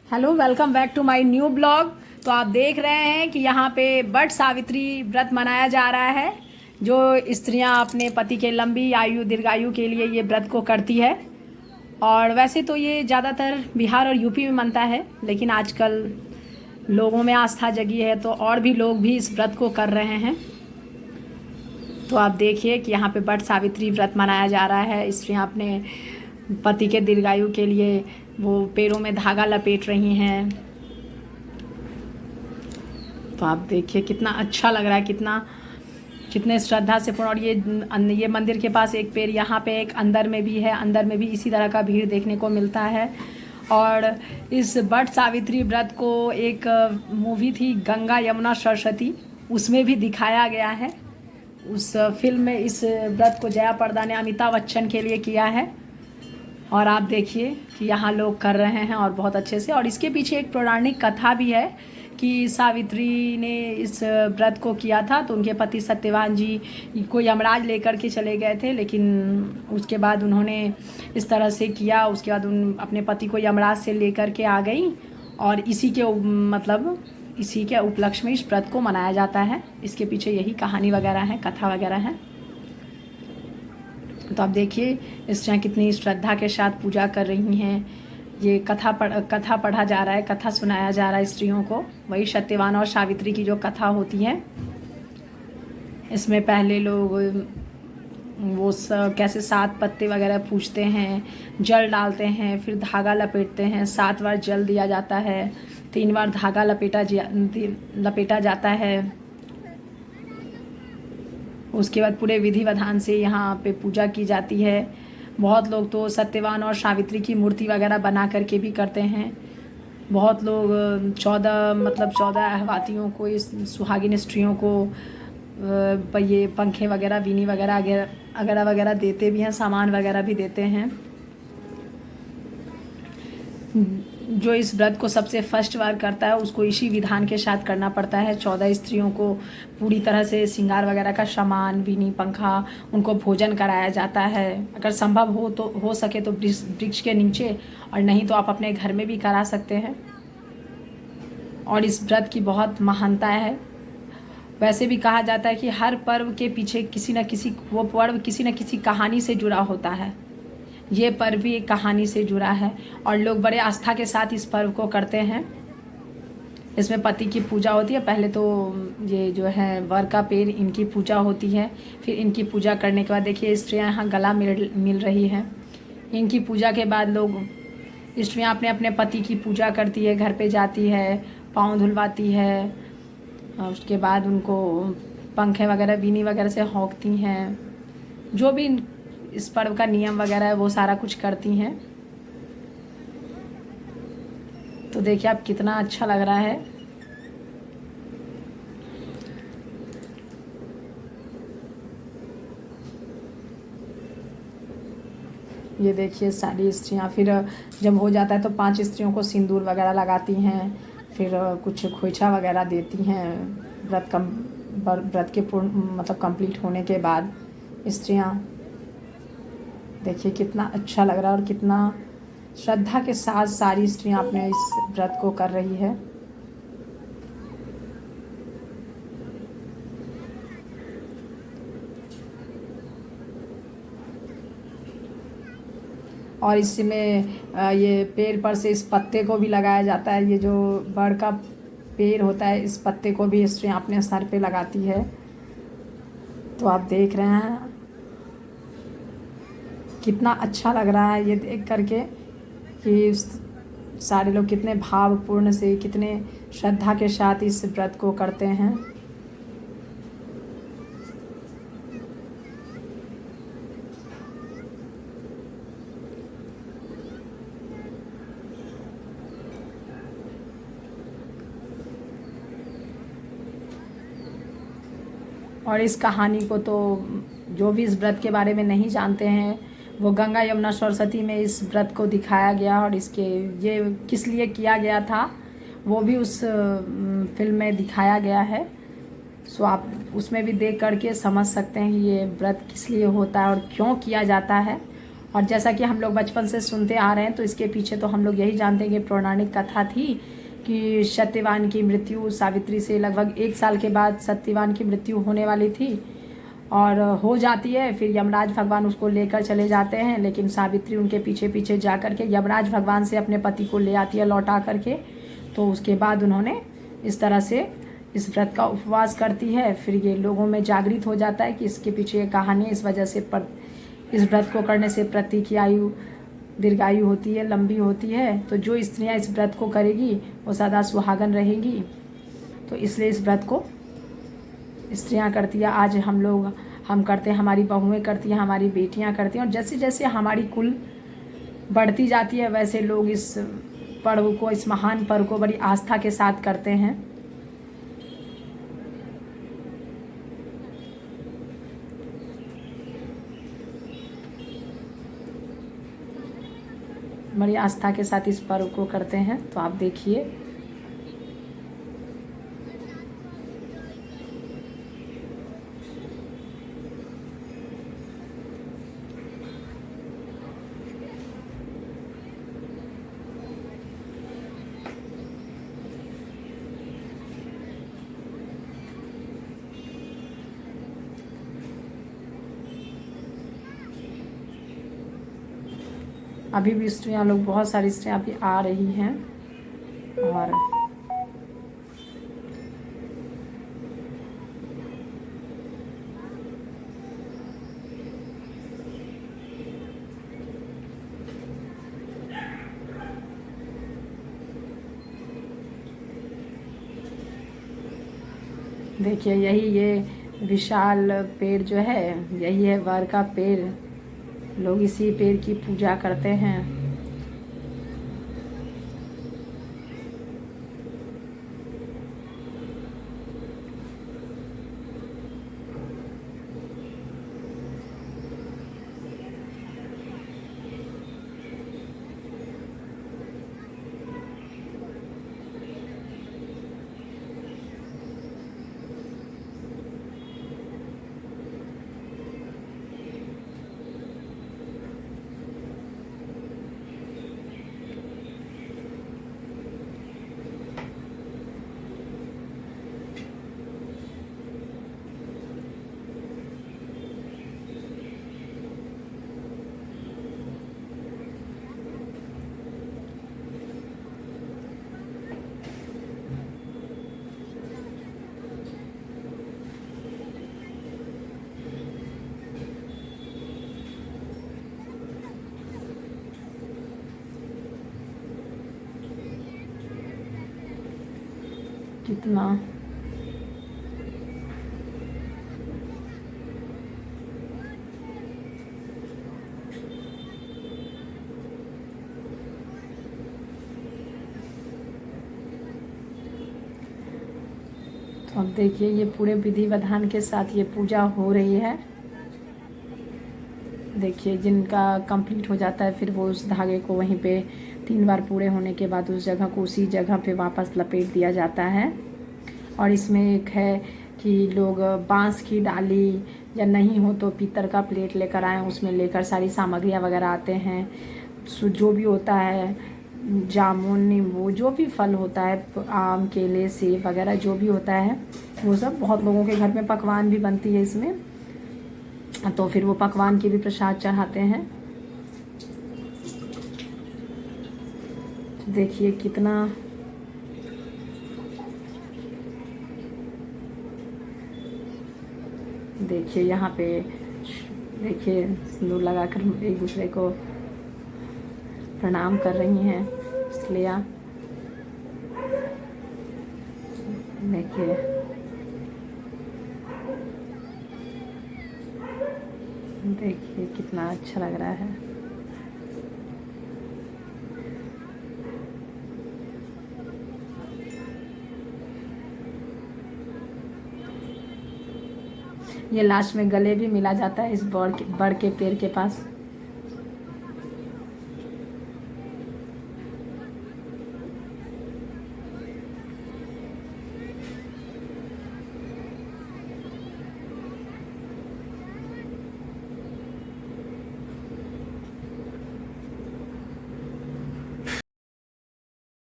Hello, welcome back to my new blog. तो आप देख रहे हैं कि यहाँ पे वट सावित्री व्रत मनाया जा रहा है। जो स्त्रियाँ अपने पति के लंबी आयु दीर्घायु के लिए ये व्रत को करती है। और वैसे तो ये ज़्यादातर बिहार और यूपी में मनता है, लेकिन आजकल लोगों में आस्था जगी है तो और भी लोग भी इस व्रत को कर रहे हैं। तो आप देखिए कि यहाँ पे वट सावित्री व्रत मनाया जा रहा है। स्त्रियाँ अपने पति के दीर्घायु के लिए वो पैरों में धागा लपेट रही हैं। तो आप देखिए कितना अच्छा लग रहा है, कितने श्रद्धा से पूर्ण। और ये मंदिर के पास एक पेड़ यहाँ पे एक अंदर में भी है, अंदर में भी इसी तरह का भीड़ देखने को मिलता है। और इस वट सावित्री व्रत को एक मूवी थी गंगा यमुना सरस्वती, उसमें भी दिखाया गया है। उस फिल्म में इस व्रत को जया प्रदा ने अमिताभ बच्चन के लिए किया है। और आप देखिए कि यहाँ लोग कर रहे हैं और बहुत अच्छे से। और इसके पीछे एक पौराणिक कथा भी है कि सावित्री ने इस व्रत को किया था तो उनके पति सत्यवान जी को यमराज लेकर के चले गए थे, लेकिन उसके बाद उन्होंने इस तरह से किया। उसके बाद उन अपने पति को यमराज से लेकर के आ गई और इसी के उपलक्ष्य में इस व्रत को मनाया जाता है। इसके पीछे यही कहानी वगैरह है, कथा वगैरह है। तो आप देखिए स्त्रियाँ कितनी श्रद्धा के साथ पूजा कर रही हैं। ये कथा पढ़ा जा रहा है, कथा सुनाया जा रहा है स्त्रियों को। वही सत्यवान और सावित्री की जो कथा होती है, इसमें पहले लोग वो कैसे 7 पत्ते वगैरह पूजते हैं, जल डालते हैं, फिर धागा लपेटते हैं। 7 बार जल दिया जाता है, 3 बार धागा लपेटा जाता है। उसके बाद पूरे विधि विधान से यहाँ पे पूजा की जाती है। बहुत लोग तो सत्यवान और सावित्री की मूर्ति वगैरह बना करके भी करते हैं। बहुत लोग 14 अहवातियों को, इस सुहागिन स्त्रियों को ये पंखे वगैरह, बीनी वगैरह देते भी हैं, सामान वगैरह भी देते हैं। जो इस व्रत को सबसे फर्स्ट बार करता है उसको इसी विधान के साथ करना पड़ता है। 14 स्त्रियों को पूरी तरह से श्रृंगार वगैरह का सामान, बीनी, पंखा, उनको भोजन कराया जाता है। अगर संभव हो तो हो सके तो वृक्ष के नीचे, और नहीं तो आप अपने घर में भी करा सकते हैं। और इस व्रत की बहुत महानता है। वैसे भी कहा जाता है कि हर पर्व के पीछे किसी न किसी कहानी से जुड़ा होता है। ये पर्व भी एक कहानी से जुड़ा है और लोग बड़े आस्था के साथ इस पर्व को करते हैं। इसमें पति की पूजा होती है। पहले तो ये जो है वर का पेड़, इनकी पूजा होती है। फिर इनकी पूजा करने के बाद देखिए स्त्रियाँ यहाँ गला मिल रही हैं। इनकी पूजा के बाद लोग स्त्रियाँ अपने अपने पति की पूजा करती है, घर पे जाती है, पाँव धुलवाती है। और उसके बाद उनको पंखे वगैरह, बीनी वगैरह से हौंकती हैं। जो भी इस पर्व का नियम वगैरह है वो सारा कुछ करती हैं। तो देखिए आप कितना अच्छा लग रहा है। ये देखिए सारी स्त्रियाँ, फिर जब हो जाता है तो 5 स्त्रियों को सिंदूर वगैरह लगाती हैं, फिर कुछ खोइछा वगैरह देती हैं। व्रत के पूर्ण कंप्लीट होने के बाद स्त्रियाँ, देखिए कितना अच्छा लग रहा है और कितना श्रद्धा के साथ सारी स्त्रियाँ अपने इस व्रत को कर रही है। और इसमें ये पेड़ पर से इस पत्ते को भी लगाया जाता है। ये जो बड़ का पेड़ होता है, इस पत्ते को भी स्त्रियाँ अपने सर पे लगाती है। तो आप देख रहे हैं कितना अच्छा लग रहा है ये देख करके कि सारे लोग कितने भावपूर्ण से, कितने श्रद्धा के साथ इस व्रत को करते हैं। और इस कहानी को तो जो भी इस व्रत के बारे में नहीं जानते हैं, वो गंगा यमुना सरस्वती में इस व्रत को दिखाया गया। और ये किस लिए किया गया था वो भी उस फिल्म में दिखाया गया है। सो आप उसमें भी देख करके समझ सकते हैं कि ये व्रत किस लिए होता है और क्यों किया जाता है। और जैसा कि हम लोग बचपन से सुनते आ रहे हैं, तो इसके पीछे तो हम लोग यही जानते हैं कि पौराणिक कथा थी कि सत्यवान की मृत्यु सावित्री से लगभग 1 साल के बाद सत्यवान की मृत्यु होने वाली थी और हो जाती है। फिर यमराज भगवान उसको लेकर चले जाते हैं, लेकिन सावित्री उनके पीछे पीछे जा कर के यमराज भगवान से अपने पति को ले आती है लौटा करके। तो उसके बाद उन्होंने इस तरह से इस व्रत का उपवास करती है। फिर ये लोगों में जागृत हो जाता है कि इसके पीछे ये कहानी, इस वजह से इस व्रत को करने से पति की आयु दीर्घायु होती है, लंबी होती है। तो जो स्त्रियां इस व्रत को करेगी वो सदा सुहागन रहेगी। तो इसलिए इस व्रत को स्त्रियां करती है। आज हम करते हैं, हमारी बहुएं करती हैं, हमारी बेटियां करती हैं। और जैसे जैसे हमारी कुल बढ़ती जाती है वैसे लोग इस पर्व को, इस महान पर्व को बड़ी आस्था के साथ करते हैं। बड़ी आस्था के साथ इस पर्व को करते हैं। तो आप देखिए अभी भी स्त्रियाँ लोग, बहुत सारी स्त्रियाँ अभी आ रही हैं। और देखिए ये विशाल पेड़ जो है, यही है वर का पेड़। लोग इसी पेड़ की पूजा करते हैं। कितना तो अब देखिए ये पूरे विधि विधान के साथ ये पूजा हो रही है। देखिए जिनका कंप्लीट हो जाता है फिर वो उस धागे को वहीं पे 3 बार पूरे होने के बाद उस जगह को उसी जगह पे वापस लपेट दिया जाता है। और इसमें एक है कि लोग बांस की डाली या नहीं हो तो पीतल का प्लेट लेकर आएँ, उसमें लेकर सारी सामग्रियाँ वगैरह आते हैं। जो भी होता है, जामुन, नींबू, जो भी फल होता है, आम, केले, सेब वगैरह जो भी होता है वो सब, बहुत लोगों के घर में पकवान भी बनती है इसमें। तो फिर वो पकवान के भी प्रसाद चढ़ाते हैं। तो देखिए कितना देखिए यहाँ पे देखिए सिंदूर लगाकर एक दूसरे को प्रणाम कर रही हैं। इसलिए देखिए देखिए कितना अच्छा लग रहा है। ये लास्ट में गले भी मिला जाता है इस बड़ के पेड़ के पास।